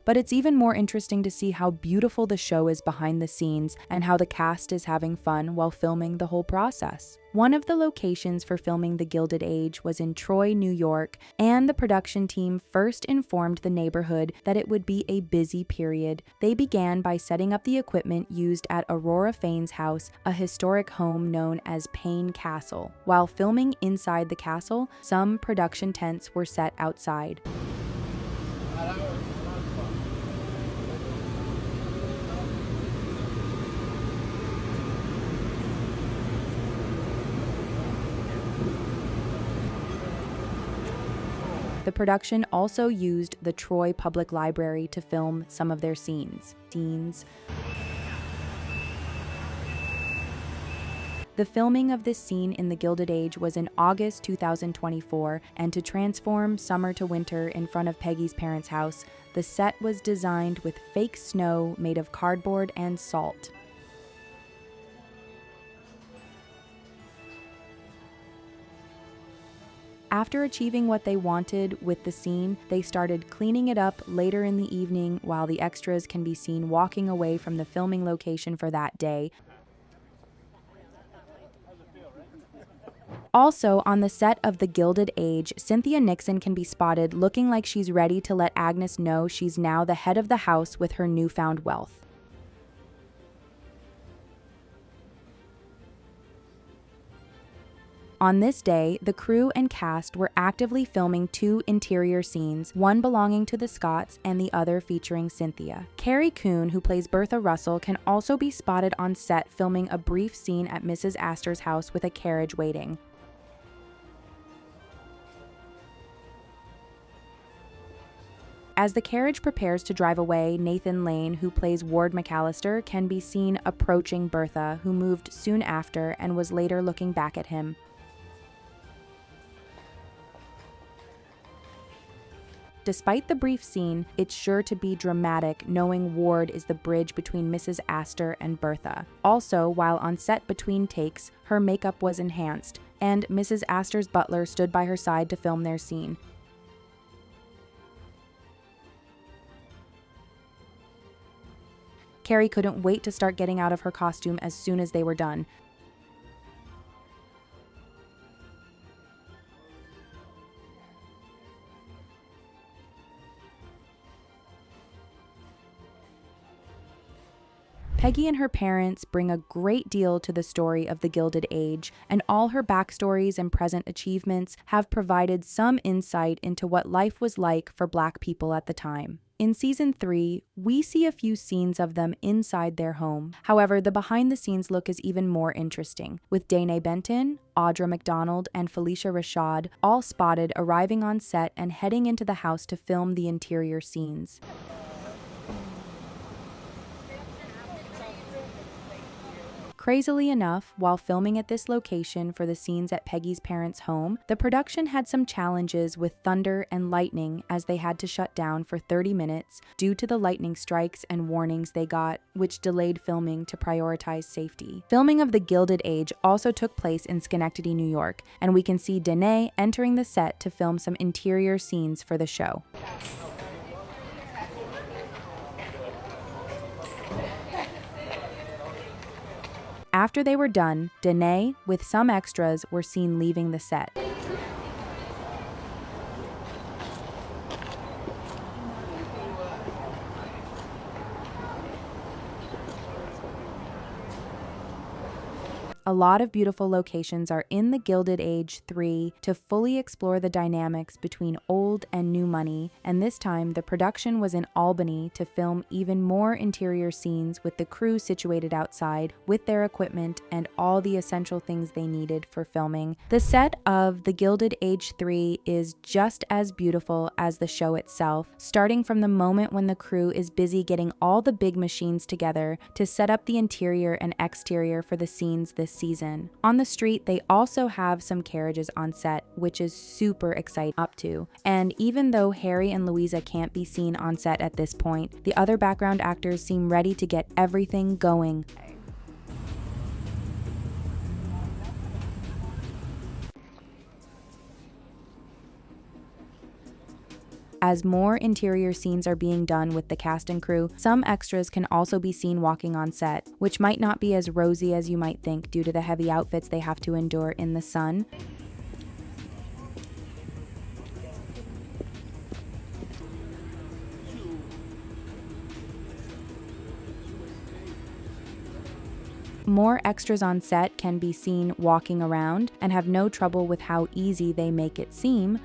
But it's even more interesting to see how beautiful the show is behind the scenes and how the cast is having fun while filming the whole process. One of the locations for filming The Gilded Age was in Troy, New York, and the production team first informed the neighborhood that it would be a busy period. They began by setting up the equipment used at Aurora Fane's house, a historic home known as Payne Castle. While filming inside the castle, some production tents were set outside. The production also used the Troy Public Library to film some of their scenes. The filming of this scene in The Gilded Age was in August 2024, and to transform summer to winter in front of Peggy's parents' house, the set was designed with fake snow made of cardboard and salt. After achieving what they wanted with the scene, they started cleaning it up later in the evening while the extras can be seen walking away from the filming location for that day. Also, on the set of The Gilded Age, Cynthia Nixon can be spotted looking like she's ready to let Agnes know she's now the head of the house with her newfound wealth. On this day, the crew and cast were actively filming 2 interior scenes, one belonging to the Scotts and the other featuring Cynthia. Carrie Coon, who plays Bertha Russell, can also be spotted on set filming a brief scene at Mrs. Astor's house with a carriage waiting. As the carriage prepares to drive away, Nathan Lane, who plays Ward McAllister, can be seen approaching Bertha, who moved soon after and was later looking back at him. Despite the brief scene, it's sure to be dramatic knowing Ward is the bridge between Mrs. Astor and Bertha. Also, while on set between takes, her makeup was enhanced, and Mrs. Astor's butler stood by her side to film their scene. Carrie couldn't wait to start getting out of her costume as soon as they were done. Peggy and her parents bring a great deal to the story of The Gilded Age, and all her backstories and present achievements have provided some insight into what life was like for Black people at the time. In Season 3, we see a few scenes of them inside their home. However, the behind-the-scenes look is even more interesting, with Danae Benton, Audra McDonald, and Felicia Rashad all spotted arriving on set and heading into the house to film the interior scenes. Crazily enough, while filming at this location for the scenes at Peggy's parents' home, the production had some challenges with thunder and lightning as they had to shut down for 30 minutes due to the lightning strikes and warnings they got, which delayed filming to prioritize safety. Filming of The Gilded Age also took place in Schenectady, New York, and we can see Danae entering the set to film some interior scenes for the show. After they were done, Danae, with some extras, were seen leaving the set. A lot of beautiful locations are in The Gilded Age 3 to fully explore the dynamics between old and new money, and this time the production was in Albany to film even more interior scenes with the crew situated outside with their equipment and all the essential things they needed for filming. The set of The Gilded Age 3 is just as beautiful as the show itself, starting from the moment when the crew is busy getting all the big machines together to set up the interior and exterior for the scenes this season. On the street, they also have some carriages on set, which is super exciting up to. And even though Harry and Louisa can't be seen on set at this point, the other background actors seem ready to get everything going. As more interior scenes are being done with the cast and crew, some extras can also be seen walking on set, which might not be as rosy as you might think due to the heavy outfits they have to endure in the sun. More extras on set can be seen walking around and have no trouble with how easy they make it seem.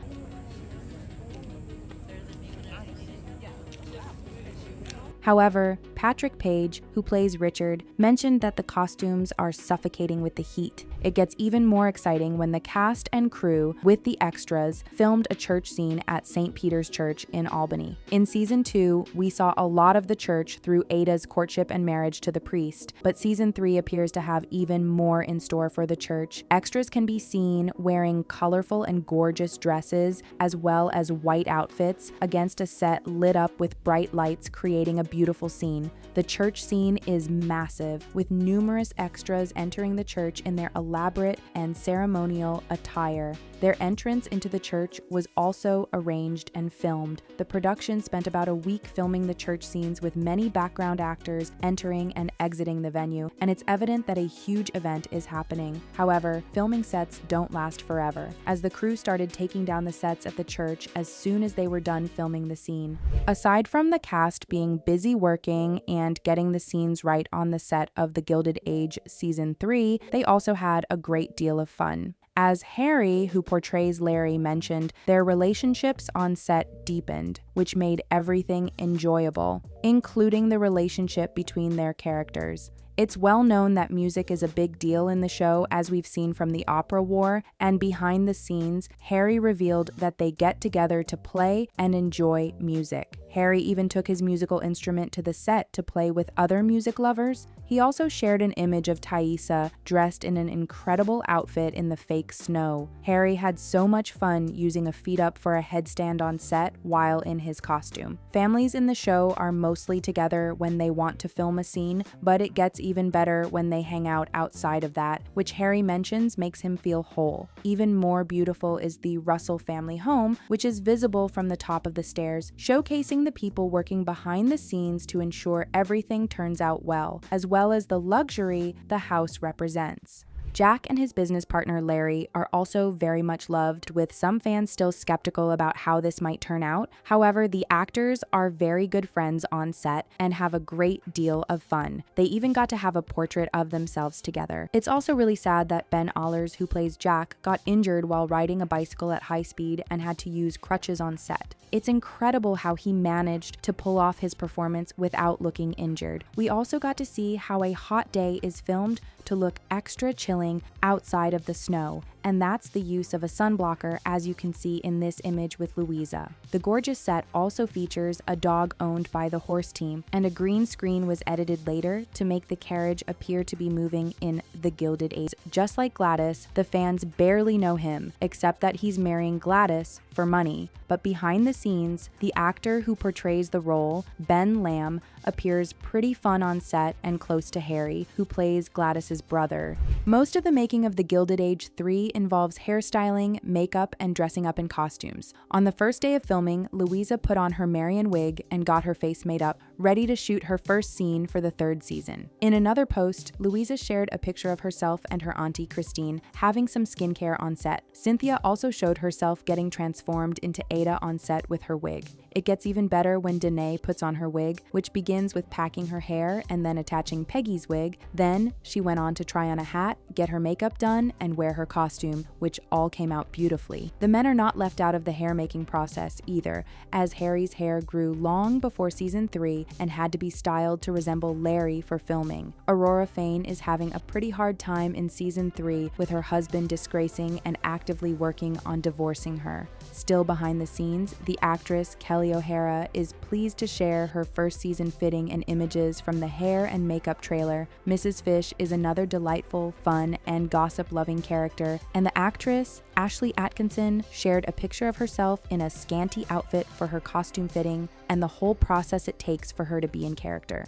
However, Patrick Page, who plays Richard, mentioned that the costumes are suffocating with the heat. It gets even more exciting when the cast and crew, with the extras, filmed a church scene at St. Peter's Church in Albany. In Season 2, we saw a lot of the church through Ada's courtship and marriage to the priest, but Season 3 appears to have even more in store for the church. Extras can be seen wearing colorful and gorgeous dresses, as well as white outfits, against a set lit up with bright lights, creating a beautiful scene. The church scene is massive, with numerous extras entering the church in their elaborate and ceremonial attire. Their entrance into the church was also arranged and filmed. The production spent about a week filming the church scenes with many background actors entering and exiting the venue, and it's evident that a huge event is happening. However, filming sets don't last forever, as the crew started taking down the sets at the church as soon as they were done filming the scene. Aside from the cast being busy working and getting the scenes right on the set of The Gilded Age Season 3, they also had a great deal of fun. As Harry, who portrays Larry, mentioned, their relationships on set deepened, which made everything enjoyable, including the relationship between their characters. It's well known that music is a big deal in the show, as we've seen from the Opera War, and behind the scenes, Harry revealed that they get together to play and enjoy music. Harry even took his musical instrument to the set to play with other music lovers. He also shared an image of Thaisa dressed in an incredible outfit in the fake snow. Harry had so much fun using a feet up for a headstand on set while in his costume. Families in the show are mostly together when they want to film a scene, but it gets even better when they hang out outside of that, which Harry mentions makes him feel whole. Even more beautiful is the Russell family home, which is visible from the top of the stairs, showcasing the people working behind the scenes to ensure everything turns out well as the luxury the house represents. Jack and his business partner Larry are also very much loved, with some fans still skeptical about how this might turn out. However, the actors are very good friends on set and have a great deal of fun. They even got to have a portrait of themselves together. It's also really sad that Ben Allers, who plays Jack, got injured while riding a bicycle at high speed and had to use crutches on set. It's incredible how he managed to pull off his performance without looking injured. We also got to see how a hot day is filmed to look extra chilling outside of the snow, and that's the use of a sunblocker, as you can see in this image with Louisa. The gorgeous set also features a dog owned by the horse team, and a green screen was edited later to make the carriage appear to be moving in the Gilded Age. Just like Gladys, the fans barely know him, except that he's marrying Gladys for money. But behind the scenes, the actor who portrays the role, Ben Lamb, appears pretty fun on set and close to Harry, who plays Gladys's brother. Most of the making of The Gilded Age 3 involves hairstyling, makeup, and dressing up in costumes. On the first day of filming, Louisa put on her Marion wig and got her face made up, ready to shoot her first scene for the third season. In another post, Louisa shared a picture of herself and her auntie Christine having some skincare on set. Cynthia also showed herself getting transformed into Ada on set with her wig. It gets even better when Danae puts on her wig, which begins with packing her hair and then attaching Peggy's wig. Then she went on to try on a hat, get her makeup done, and wear her costume, which all came out beautifully. The men are not left out of the hair making process either, as Harry's hair grew long before season 3 and had to be styled to resemble Larry for filming. Aurora Fane is having a pretty hard time in season 3, with her husband disgracing and actively working on divorcing her. Still behind the scenes, the actress Kelly O'Hara is pleased to share her first season fitting and images from the hair and makeup trailer. Mrs. Fish is another delightful, fun, and gossip-loving character, and the actress Ashley Atkinson shared a picture of herself in a scanty outfit for her costume fitting and the whole process it takes for her to be in character.